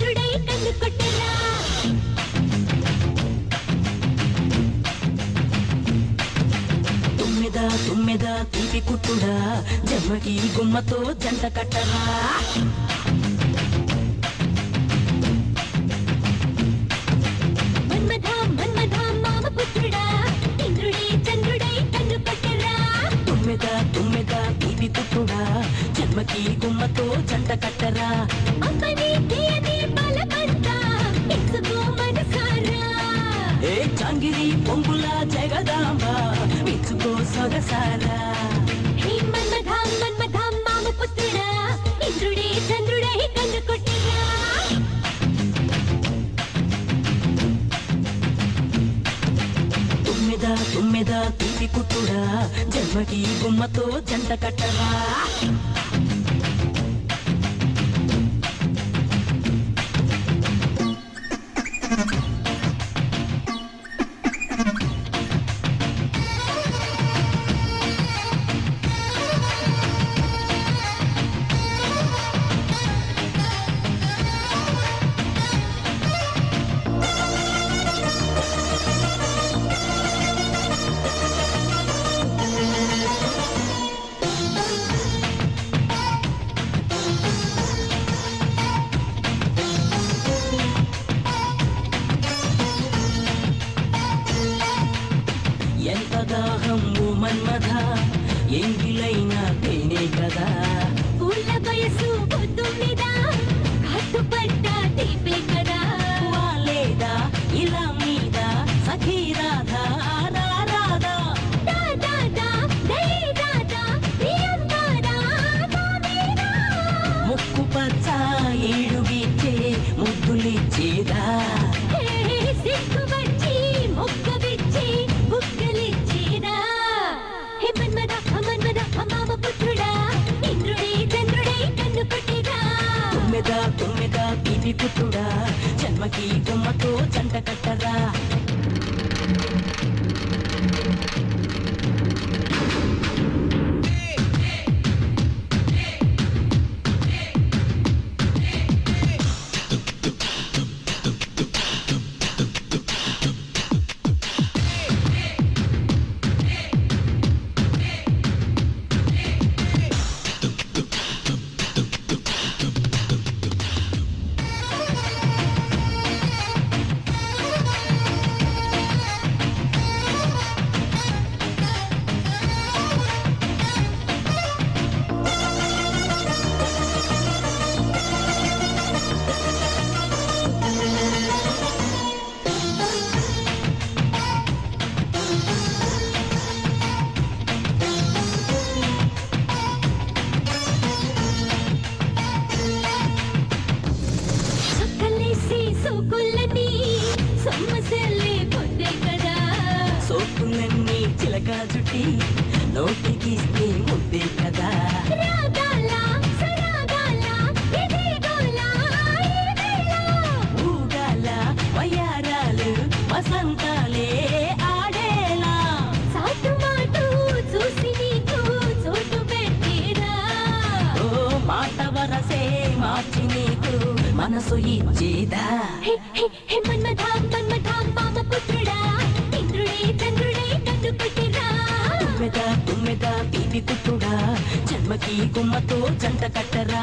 చంద్రుడై కన్ను కొట్టరా తుమ్మెద తీపి కుట్టుడా జన్మకి గుమ్మతో జంట కట్టరా మన్మథ మామ పుత్రుడా ఇంద్రుడే చంద్రుడై కన్ను కొట్టరా తుమ్మెద తీపి కుట్టుడా జన్మకి గుమ్మతో జంట కట్టరా అమ్మని తీయని బలవంత ఎత్తుకో మనసారా ఏ చాంగిరి పొంగుల జగదాంబ మెచ్చుకో సొగసారా హే మన్మథ మామ పుత్రుడా ఇంద్రుడే చంద్రుడై కన్ను కొట్టరా తుమ్మెద తీపి కుట్టుడా జన్మకి గుమ్మతో జంట కట్టరా ఎంత దాహం ఓ మన్మథ ఎంగిలైనా తేనే కదా పూల వయసు పొద్దున్నద కట్టుపడ్డ తీపే కదా వాలేదా ఇలా మీద సఖీ రాధా రాధా ముక్కు పచ్చ ఏడుగిచ్చే ముద్దులిచ్చేదా సిగ్గు వచ్చి మొక్క విచ్చి బుగ్గలిచ్చేదా హే మన్మథ మామ పుత్రుడా ఇంద్రుడే చంద్రుడై కన్ను కొట్టేదా తుమ్మెద తీపి పుత్రుడా జన్మకి గుమ్మతో జంట కట్టరా సోకులన్నీ చిలక చుట్టి నోటికిస్తే ముద్దే కదా ఊగాల వయ్యారాలు వసంతాలే ఆడేలా సాటుమాటు చూసి నీకు చోటు పెట్టేదా ఓ మాట వరసే మార్చి నీకు మనసు ఇచ్చేదా మన్మథ మామ పుత్రుడా ఇంద్రుడే చంద్రుడై కన్ను కొట్టరా తుమ్మెద తీపి కుట్టుడా జన్మకి గుమ్మతో జంట కట్టరా